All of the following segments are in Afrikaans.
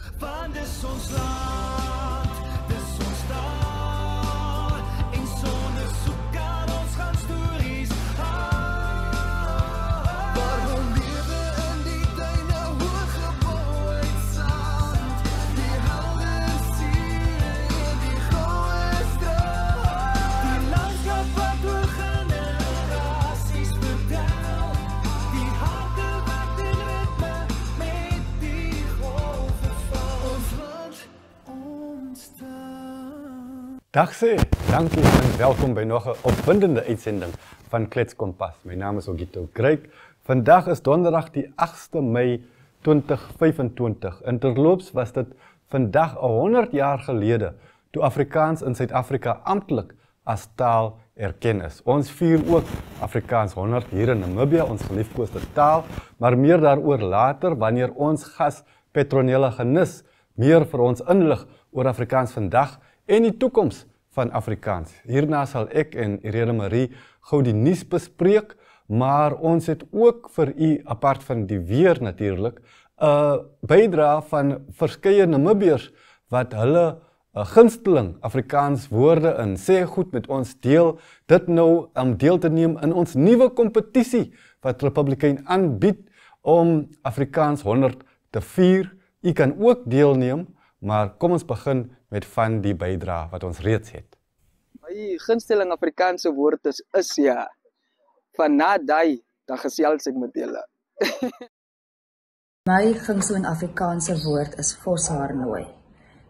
Want dis ons land, dis ons taal, en sonder soek kan ons gaan stories haal. Waar we lewe in die tuine, hoog gebou uit sand, die helder see en die goue straat. Die landskap wat oor generasies vertel, die harte wat in ritme met die golwe val. Ons land, ons taal. Dag sê, dankie en welkom by nog 'n opwindende uitsending van Klets Kompas. My naam is Ogito Kreek. Vandag is donderdag die 8de Mei 2025. En terloops was dit vandag 100 jaar gelede toe Afrikaans in Suid-Afrika amptelik as taal erken is. Ons vier ook Afrikaans 100 hier in Namibië, ons geliefkoeste taal, maar meer daaroor later wanneer ons gas Petronella Genis meer vir ons inlig oor Afrikaans vandag en die toekoms van Afrikaans. Hierna sal ek en Irene Marie gou die nuus bespreek, maar ons het ook vir u, apart van die weer natuurlik, 'n bydrae van verskeie Namibiërs wat hulle gunsteling Afrikaans woorde in sê goed met ons deel, dit nou om deel te neem in ons nuwe kompetisie wat Republikein aanbied om Afrikaans 100 te vier. U kan ook deelneem, maar kom ons begin met van die bydrae wat ons reeds het. My gunsteling Afrikaanse woord is ja. Van na daai, dan gesels ek met julle. My gunsteling Afrikaanse woord is Voshaarnooi.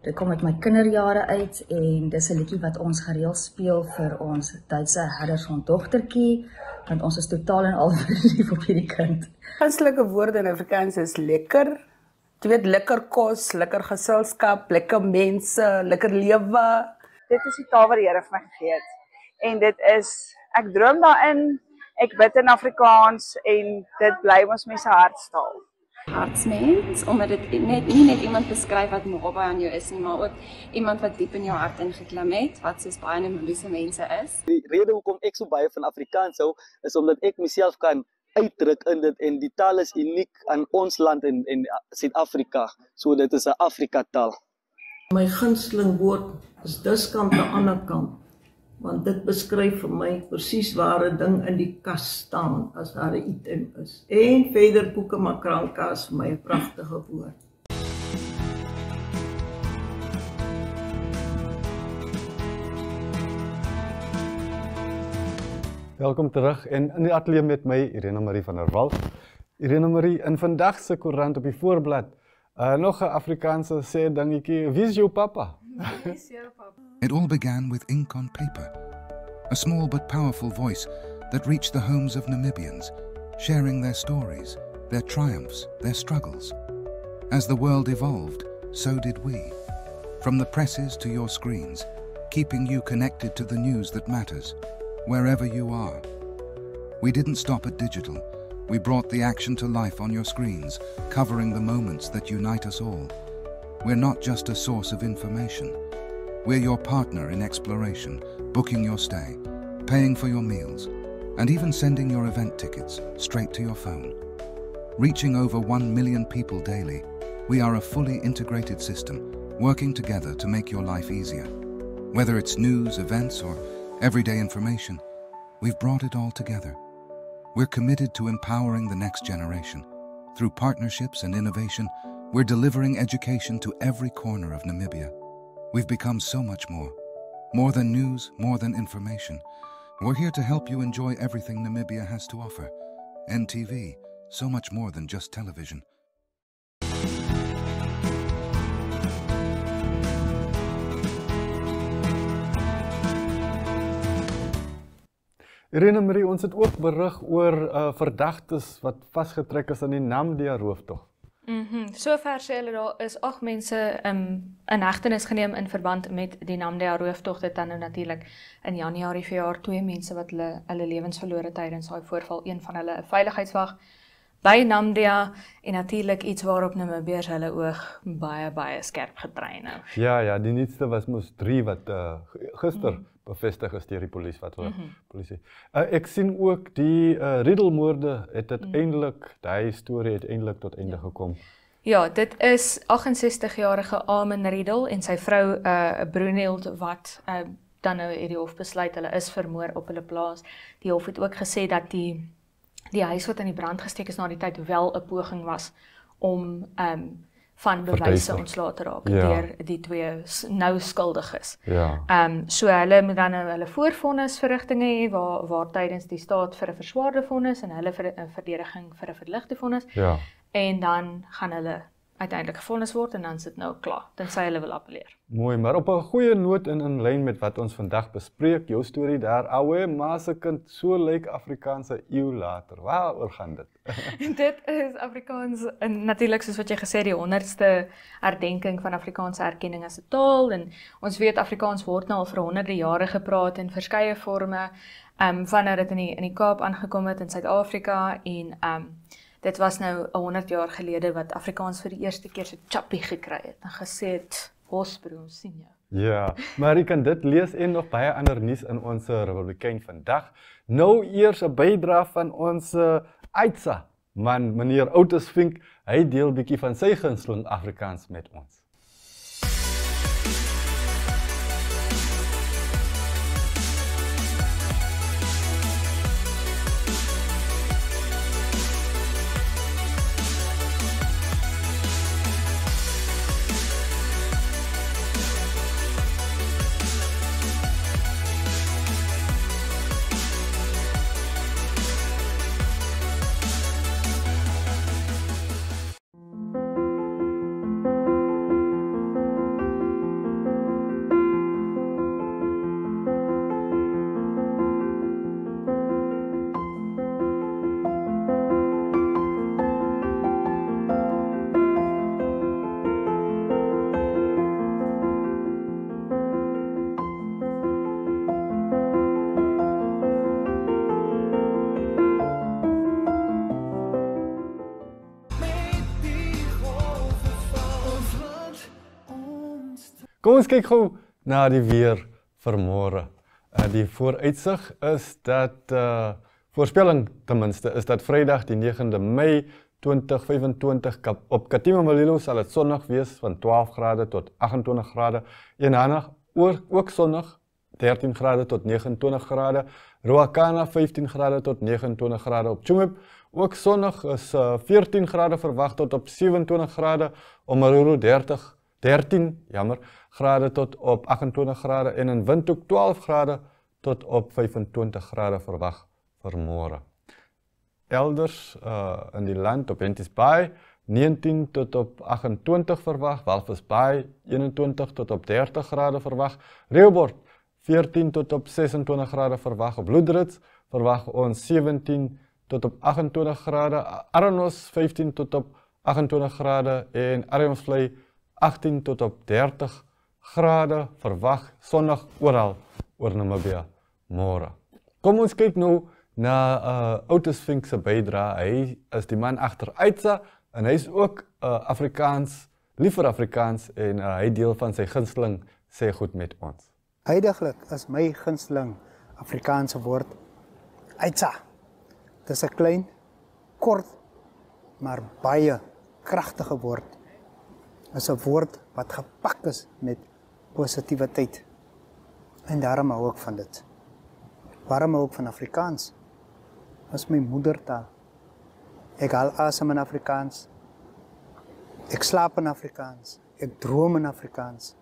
Dit kom uit my kinderjare uit en dis 'n liedjie wat ons gereeld speel vir ons Duitse herdershond dogtertjie, want ons is totaal en al verlief op hierdie kind. Gunstelike woorde in Afrikaans is lekker. Jy weet, lekker kos, lekker geselskap, lekker mense, lekker lewe. Dit is die taal wat die Here vir my gegee het. En dit is, ek droom daarin, ek bid in Afrikaans en dit bly ons mense hartstaal. Hartsmens, omdat dit nie net iemand beskryf wat naby aan jou is nie, maar ook iemand wat diep in jou hart ingeklim het, wat soos baie Namibiese mense is. Die rede hoekom ek so baie van Afrikaans hou, is omdat ek myself kan uitdruk in dit en die taal is uniek aan ons land in Suid-Afrika. So dit is 'n Afrika taal. My gunsteling woord is diskant aan die ander kant, want dit beskryf vir my presies waar 'n ding in die kas staan as daar 'n item is. En verder boeke makranka is vir my 'n pragtige woord. Welkom terug en in die ateljee met my, Irene Marie van der Walt. Irene Marie, in vandag se koerant op die voorblad, nog 'n Afrikaanse sê dingetjie, wie is jou papa? It all began with ink on paper, a small but powerful voice that reached the homes of Namibians, sharing their stories, their triumphs, their struggles. As the world evolved, so did we. From the presses to your screens, keeping you connected to the news that matters, wherever you are. We didn't stop at digital. We brought the action to life on your screens, covering the moments that unite us all. We're not just a source of information. We're your partner in exploration, booking your stay, paying for your meals, and even sending your event tickets straight to your phone. Reaching over 1 million people daily, we are a fully integrated system, working together to make your life easier. Whether it's news, events, or everyday information, we've brought it all together. We're committed to empowering the next generation. Through partnerships and innovation, we're delivering education to every corner of Namibia. We've become so much more. More than news, more than information. We're here to help you enjoy everything Namibia has to offer. NTV, so much more than just television. Irene Marie, ons het ook berig oor verdagtes wat vasgetrek is in die Namibia rooftog. Sover sê hulle daar is 8 mense in hegtenis geneem in verband met die Namibia rooftog. Dit dan nou natuurlik in Januarie verjaar 2 mense wat hulle lewens verloor het tydens daai voorval. Een van hulle 'n veiligheidswag by Namibia en natuurlik iets waarop Namibiërs hulle oog baie skerp getrein hou. Ja, die nuutste was mos 3 wat gister bevestig is deur die polisie wat hulle polisie. Ek sien ook die Riedelmoorde het uiteindelik, daai storie het eintlik tot einde gekom. Ja, dit is 68-jarige Amen Riedel en sy vrou Brunhild wat dan nou het die hof besluit hulle is vermoor op hulle plaas. Die hof het ook gesê dat die huis wat in die brand gesteek is na die tyd wel 'n poging was om van bewyse ontslae te raak deur die twee nou skuldiges. So hulle moet dan nou hulle voorvonnisverrigtinge hê waar tydens die staat vir 'n verswaarde vonnis en hulle vir 'n verdediging vir 'n verligte vonnis. En dan gaan hulle uiteindelik gevonnis word en dan sit nou klaar, tensy hulle wil appeleer. Mooi, maar op 'n goeie noot en in lyn met wat ons vandag bespreek, jou storie daar, ouwe Masekind, so lyk Afrikaans 'n eeu later. Waaroor gaan dit? Dit is Afrikaans, natuurlik soos wat jy gesê het, die 100ste herdenking van Afrikaanse erkenning as 'n taal en ons weet Afrikaans word nou al vir honderde jare gepraat in verskeie forme, vanaf dit in die Kaap aangekom het in Suid-Afrika en dit was nou 100 jaar gelede wat Afrikaans vir die eerste keer so chappie gekry het en gesê het, Hosbro, ons sien jou. Ja, maar jy kan dit lees en nog baie ander nuus in ons Republikein vandag. Nou eers 'n bydrae van ons Aitsa man, meneer Otis Vink, hy deel bietjie van sy gunsteling Afrikaans met ons. Kom ons kyk gou na die weer vir môre. Die vooruitsig is dat, voorspelling ten minste, is dat Vrydag die 9de Mei 2025 op Katima Malilo sal dit sonnig wees van 12 grade tot 28 grade. En daarna ook sonnig 13 grade tot 29 grade. Ruacana 15 grade tot 29 grade op Tsumeb. Ook sonnig is 14 grade verwag tot op 27 grade. Omaruru 13 grade tot op 28 grade en in Windhoek 12 grade tot op 25 grade verwag vir môre. Elders in die land op Henties Bay 19 tot op 28 verwag, Walvis Bay 21 tot op 30 grade verwag, Reeuwbord 14 tot op 26 grade verwag, op Loedrits verwag ons 17 tot op 28 grade, Arnos 15 tot op 28 grade en Arjonsvlei 18 tot op 30 grade verwag, sonnig oral oor Namibia môre. Kom ons kyk nou na Otis Vink se bydrae. Hy is die man agter Aitsa en hy is ook Afrikaans, lief vir Afrikaans en hy deel van sy gunsteling sê goed met ons. Huidiglik is my gunsteling Afrikaanse woord Aitsa. Dit is 'n klein, kort, maar baie kragtige woord. Dit is 'n woord wat gepak is met positiwiteit. En daarom hou ek van dit. Waarom hou ek van Afrikaans? Dit is my moedertaal. Ek haal asem in Afrikaans. Ek slaap in Afrikaans. Ek droom in Afrikaans.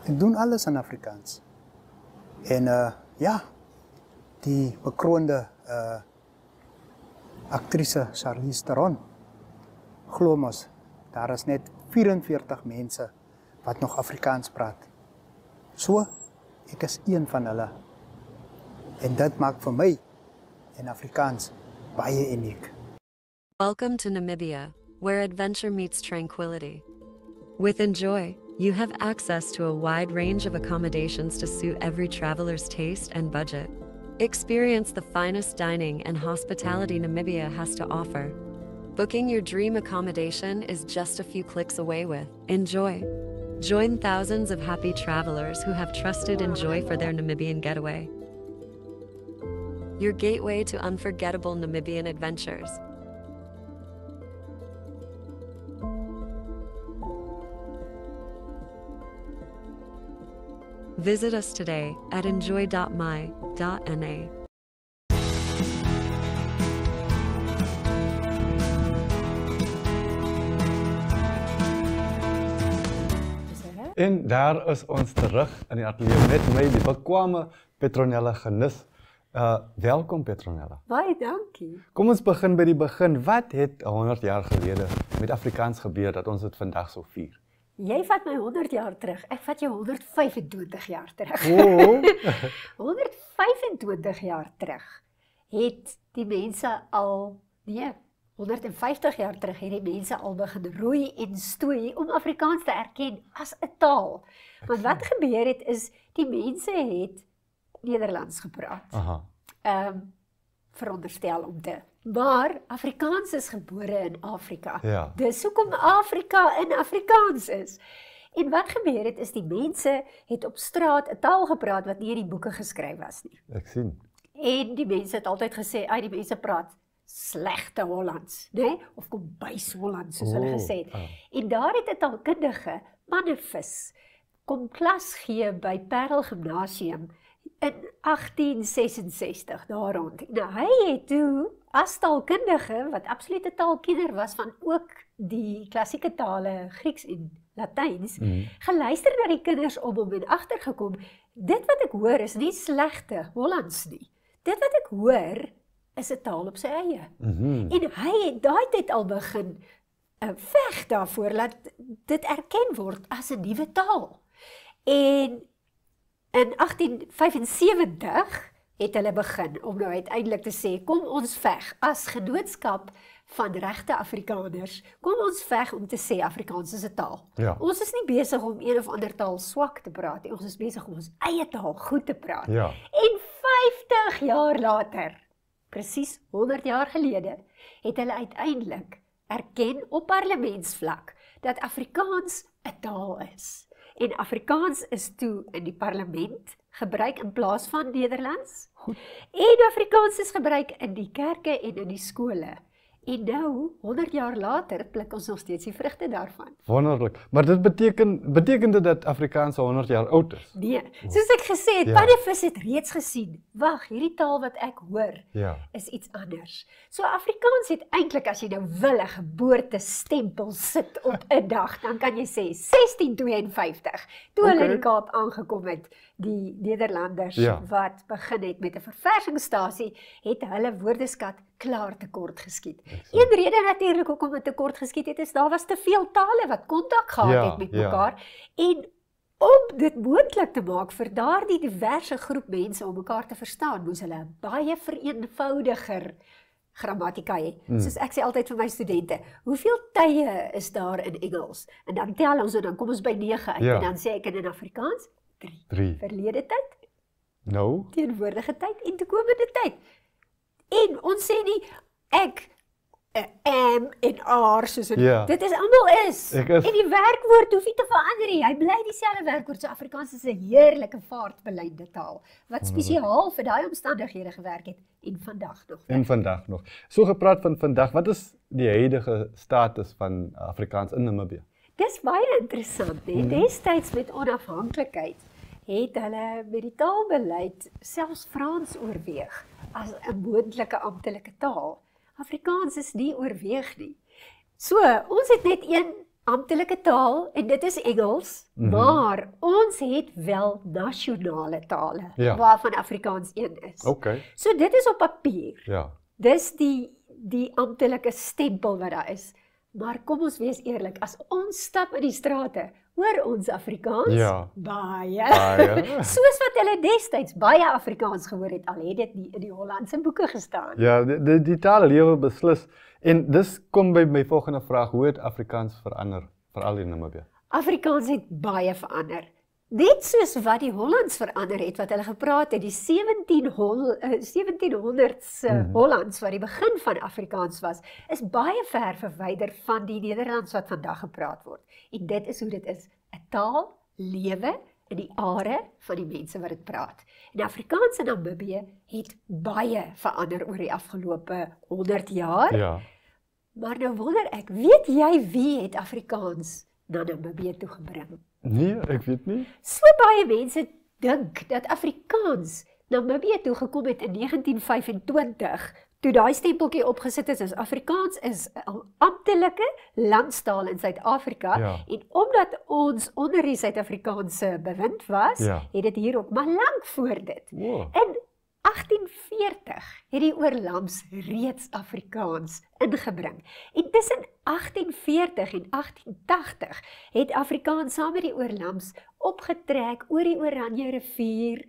Ek doen alles in Afrikaans. En ja, die bekroonde aktrise Charlize Theron, glo mos, daar is net 44 mense wat nog Afrikaans praat. So, ek is een van hulle. En dit maak vir my en Afrikaans baie uniek. Welcome to Namibia, where adventure meets tranquility. With Enjoy, you have access to a wide range of accommodations to suit every traveler's taste and budget. Experience the finest dining and hospitality Namibia has to offer. Booking your dream accommodation is just a few clicks away with Enjoy. Join thousands of happy travelers who have trusted Enjoy for their Namibian getaway. Your gateway to unforgettable Namibian adventures. Visit us today at enjoy.my.na. En daar is ons terug in die ateljee met my, die bekwame Petronella Genis. Welkom Petronella. Baie dankie. Kom ons begin by die begin. Wat het 100 jaar gelede met Afrikaans gebeur dat ons dit vandag so vier? Jy vat my 100 jaar terug. Ek vat jou 125 jaar terug. Oh. 125 jaar terug het die mense al, 150 jaar terug het die mense al begin roei en stoei om Afrikaans te erken as 'n taal. Want wat gebeur het is, die mense het Nederlands gepraat. Veronderstel om te. Maar Afrikaans is gebore in Afrika. Ja. Dis hoekom Afrika in Afrikaans is. En wat gebeur het is, die mense het op straat 'n taal gepraat wat nie in die boeke geskryf was nie. Ek sien. En die mense het altyd gesê, die mense praat slegte Hollands, né? Of kombuis Hollands, soos hulle gesê het. En daar het 'n taalkundige, Mannevis, kom klas gee by Parel Gimnasium in 1866, daar rond. Nou, hy het toe, as taalkundige, wat absolute taalkenner was van ook die klassieke tale, Grieks en Latyns, geluister na die kinders om hom en agtergekom, dit wat ek hoor is nie slegte Hollands nie. Dit wat ek hoor is 'n taal op sy eie. En hy het daai tyd al begin veg daarvoor, laat dit erken word as 'n nuwe taal. En in 1875 het hulle begin om nou uiteindelik te sê, kom ons veg as genootskap van regte Afrikaners, kom ons veg om te sê Afrikaans is 'n taal. Ja. Ons is nie besig om een of ander taal swak te praat nie, ons is besig om ons eie taal goed te praat. Ja. En 50 jaar later, presies 100 jaar gelede, het hulle uiteindelik erken op parlementsvlak dat Afrikaans 'n taal is. En Afrikaans is toe in die parlement gebruik in plaas van Nederlands. En Afrikaans is gebruik in die kerke en in die skole. En nou, 100 jaar later, pluk ons nog steeds die vrugte daarvan. Wonderlik. Maar dit beteken dit dat Afrikaans 100 jaar oud is? Nee, soos ek gesê het, Mannevis het reeds gesien, wag, hierdie taal wat ek hoor, is iets anders. So Afrikaans het eintlik, as jy nou wil, 'n geboortestempel sit op 'n dag, dan kan jy sê 1652, toe hulle in die Kaap aangekom het, die Nederlanders wat begin het met 'n verversingsstasie, het hulle woordeskat klaar tekort geskiet. Een rede natuurlik hoekom dit tekort geskiet het, is daar was te veel tale wat kontak gehad het met mekaar. En om dit moontlik te maak vir daardie diverse groep mense om mekaar te verstaan, moes hulle 'n baie vereenvoudiger grammatika hê. Soos ek sê altyd vir my studente, hoeveel tye is daar in Engels? En dan tel ons en dan kom ons by 9 uit. En dan sê ek in Afrikaans 3. Verlede tyd, teenwoordige tyd en toekomende tyd. En ons sê nie, ek, am en are, soos dit is almal is. En die werkwoord hoef nie te verander nie, hy bly dieselfde werkwoord. So Afrikaans is 'n heerlike vaartbeleide taal, wat spesiaal vir daai omstandighede gewerk het, en vandag nog. So gepraat van vandag, wat is die huidige status van Afrikaans in Namibië? Dis baie interessant, hè? Destyds met onafhanklikheid, het hulle met die taalbeleid selfs Frans oorweeg as 'n moontlike amptelike taal. Afrikaans is nie oorweeg nie. So, ons het net een amptelike taal en dit is Engels, maar ons het wel nasionale tale waarvan Afrikaans een is. So dit is op papier. Dis die amptelike stempel wat daar is. Maar kom ons wees eerlik, as ons stap in die strate, hoor ons Afrikaans baie. Soos wat hulle destyds baie Afrikaans gehoor het, al het dit nie in die Hollandse boeke gestaan. Ja, die taal lewe beslis. En dis kom by my volgende vraag, hoe het Afrikaans verander, veral in Namibië? Afrikaans het baie verander. Net soos wat die Hollands verander het, wat hulle gepraat het, die 1700s Hollands, wat die begin van Afrikaans was, is baie ver verwyder van die Nederlands wat vandag gepraat word. En dit is hoe dit is. 'n Taal lewe in die are van die mense wat dit praat. En Afrikaans in Namibië het baie verander oor die afgelope 100 jaar. Maar nou wonder ek, weet jy wie het Afrikaans na Namibië toe gebring? Nee, ek weet nie. So baie mense dink dat Afrikaans Namibië toe gekom het in 1925, toe daai stempeltjie opgesit is, Afrikaans is 'n amptelike landstaal in Suid-Afrika, en omdat ons onder die Suid-Afrikaanse bewind was, het dit hier ook maar lank voor dit. In 1840 het die oorlams reeds Afrikaans ingebring. En tussen 1840 en 1880 het Afrikaans saam met die oorlams opgetrek oor die Oranje rivier,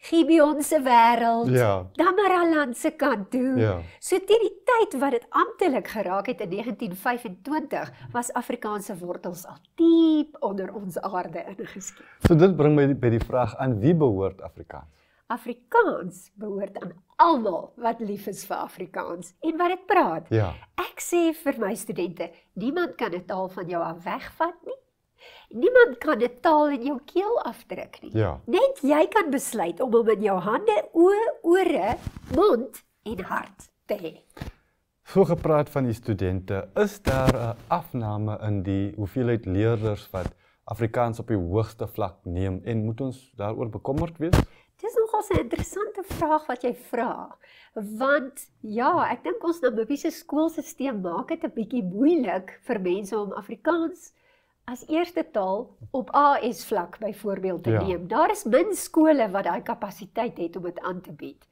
Gibeon se wêreld, Damaraland se kant toe. So teen die tyd wat dit amptelik geraak het in 1925, was Afrikaanse wortels al diep onder ons aarde ingeskiet. So dit bring my by die vraag, aan wie behoort Afrikaans? Afrikaans behoort aan almal wat lief is vir Afrikaans en wat dit praat. Ek sê vir my studente, niemand kan 'n taal van jou af wegvat nie. Niemand kan 'n taal in jou keel afdruk nie. Net jy kan besluit om hom in jou hande, oë, ore, mond en hart te hê. So gepraat van die studente, is daar 'n afname in die hoeveelheid leerders wat Afrikaans op die hoogste vlak neem en moet ons daaroor bekommerd wees? Dit is nogal 'n interessante vraag wat jy vra, want ja, ek dink ons Namibiese skoolstelsel maak dit 'n bietjie moeilik vir mense om Afrikaans as eerste taal op AS vlak byvoorbeeld te neem. Daar is min skole wat daai kapasiteit het om dit aan te bied.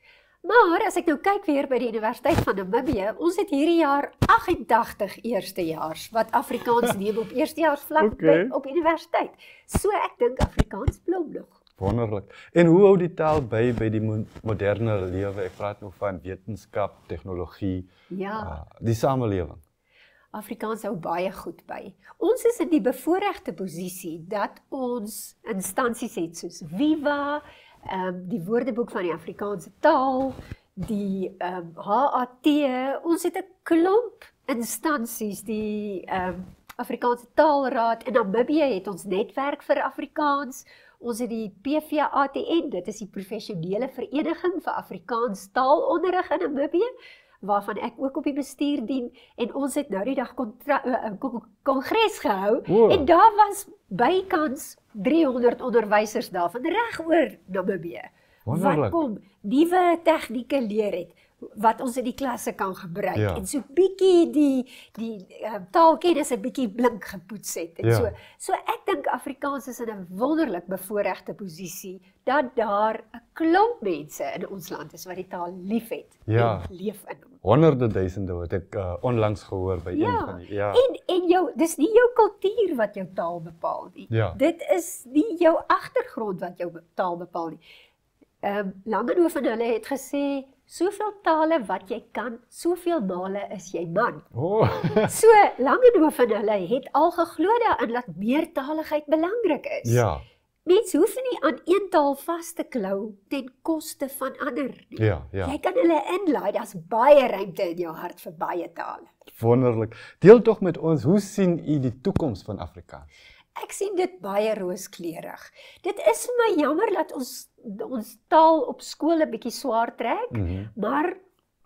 Maar as ek nou kyk weer by die Universiteit van Namibië, ons het hierdie jaar 88 eerstejaars wat Afrikaans neem op eerstejaarsvlak op universiteit. So ek dink Afrikaans blom nog. Wonderlik. En hoe hou die taal by die moderne lewe? Ek praat nou van wetenskap, tegnologie, die samelewing. Afrikaans hou baie goed by. Ons is in die bevoorregte posisie dat ons instansies het soos Viva, die Woordeboek van die Afrikaanse taal, die HAT, ons het 'n klomp instansies, die Afrikaanse Taalraad, in Namibië het ons netwerk vir Afrikaans, ons het die PVATN, dit is die professionele vereniging vir Afrikaans taalonderrig in Namibië, waarvan ek ook op die bestuur dien, en ons het nou die dag kongres gehou, en daar was bykans 300 onderwysers daar, van reg oor Namibië, wat kom nuwe tegnieke leer het, wat ons in die klasse kan gebruik, en so bietjie die taalkennis 'n bietjie blink gepoets het, en so ek dink Afrikaans is in 'n wonderlik bevoorregte posisie, dat daar 'n klomp mense in ons land is wat die taal liefhet, en leef in hom. Honderde duisende wat ek onlangs gehoor by een van die, en dis nie jou kultuur wat jou taal bepaal nie, dit is nie jou agtergrond wat jou taal bepaal nie. Langenhoven hulle het gesê, soveel tale wat jy kan, soveel male is jy man. So Langenhoven hulle het al geglo daarin dat meertaligheid belangrik is. Mense hoef nie aan een taal vas te klou ten koste van ander nie. Jy kan hulle inlaai, daar's baie ruimte in jou hart vir baie tale. Wonderlik. Deel tog met ons, hoe sien u die toekoms van Afrikaans? Ek sien dit baie rooskleurig. Dit is vir my jammer dat ons taal op skool 'n bietjie swaar trek, maar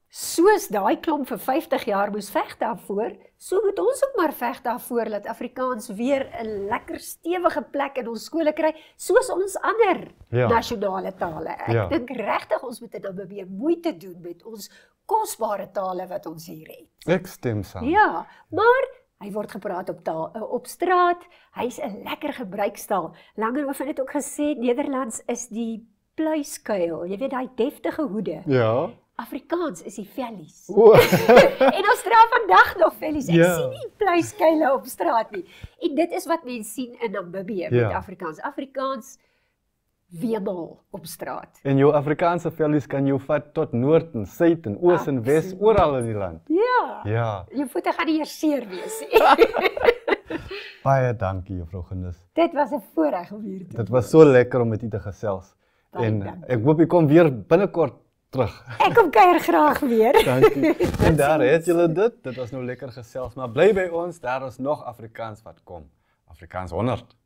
soos daai klomp vir 50 jaar moes veg daarvoor, so moet ons ook maar veg daarvoor dat Afrikaans weer 'n lekker stewige plek in ons skole kry, soos ons ander nasionale tale. Ek dink regtig ons moet in Namibië moeite doen met ons kosbare tale wat ons hier het. Ek stem saam. Ja, maar hy word gepraat op straat, hy's 'n lekker gebruikstaal. Langenhoven het ook gesê, Nederlands is die pluiskuil, jy weet daai deftige hoede. Afrikaans is die vellies. En ons dra vandag nog vellies, ek sien nie pluiskuile op straat nie. En dit is wat mense sien in Namibië met Afrikaans. Afrikaans wemel op straat. En jou Afrikaanse vellies kan jou vat tot noord en suid en oos en wes, oral in die land. Jou voete gaan nie eers seer wees. Baie dankie, juffrou Genis. Dit was 'n voorreg om hier te wees. Dit was so lekker om met u te gesels. En ek hoop u kom weer binnekort terug. Ek kom kuier graag weer. Dankie. En daar het julle dit. Dit was nou lekker gesels, maar bly by ons, daar is nog Afrikaans wat kom. Afrikaans 100.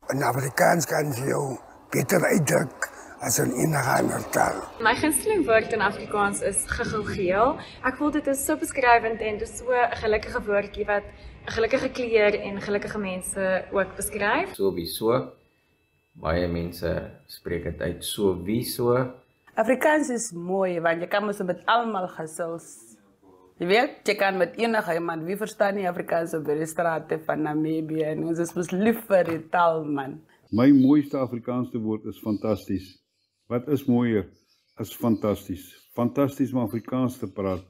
In Afrikaans kan jy jou beter uitdruk as in enige ander taal. My gunsteling woord in Afrikaans is gegilgeel. Ek voel dit is so beskrywend en dit is so 'n gelukkige woordjie wat 'n gelukkige kleur en gelukkige mense ook beskryf. Sowieso. baie mense spreek dit uit sowieso. Afrikaans is mooi, want jy kan mos met almal gesels. Jy weet, jy kan met enige iemand, wie verstaan nie Afrikaans op die strate van Namibië, en ons is mos lief vir die taal, man. My mooiste Afrikaanse woord is fantasties. Wat is mooier? Is fantasties. Fantasties om Afrikaans te praat.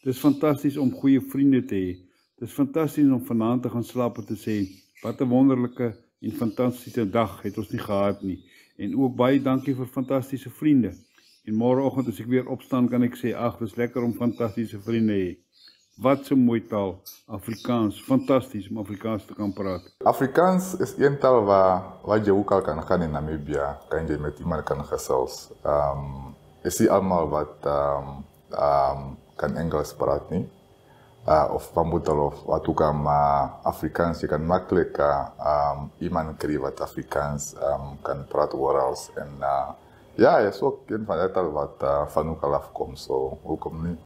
Dit is fantasties om goeie vriende te hê. Dit is fantasties om vanaand te gaan slaap en te sê, wat 'n wonderlike en fantastiese dag het ons nie gehad nie. En ook baie dankie vir fantastiese vriende. En môreoggend as ek weer opstaan kan ek sê, ag, dis lekker om fantastiese vriende hê. Wat so mooi taal, Afrikaans, fantasties om Afrikaans te kan praat. Afrikaans is een taal waar jy ook al kan gaan in Namibia, kan jy met iemand kan gesels. Is nie almal wat kan Engels praat nie, of van moeder of wat ook al, maar Afrikaans, jy kan makkelijk iemand kry wat Afrikaans kan praat oral. En ja, is ook een van die taal wat van ook al afkomt, so hoekom nie?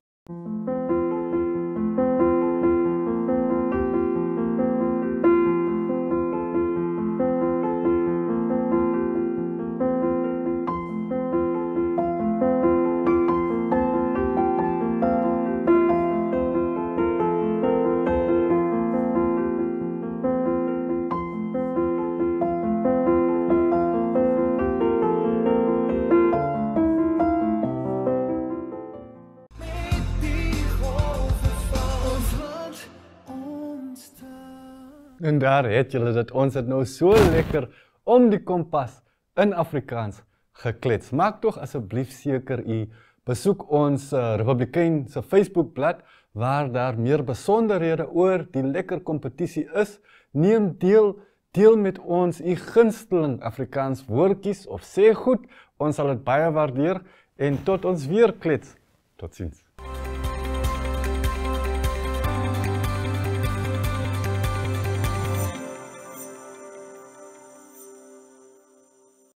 En daar het julle dit, ons het nou so lekker om die kompas in Afrikaans geklets. Maak toch asseblief seker u besoek ons Republikein se Facebookblad waar daar meer besonderhede oor die lekker kompetisie is. Neem deel met ons u gunsteling Afrikaans woordjies of sê goed. Ons sal dit baie waardeer en tot ons weer klets. Totsiens.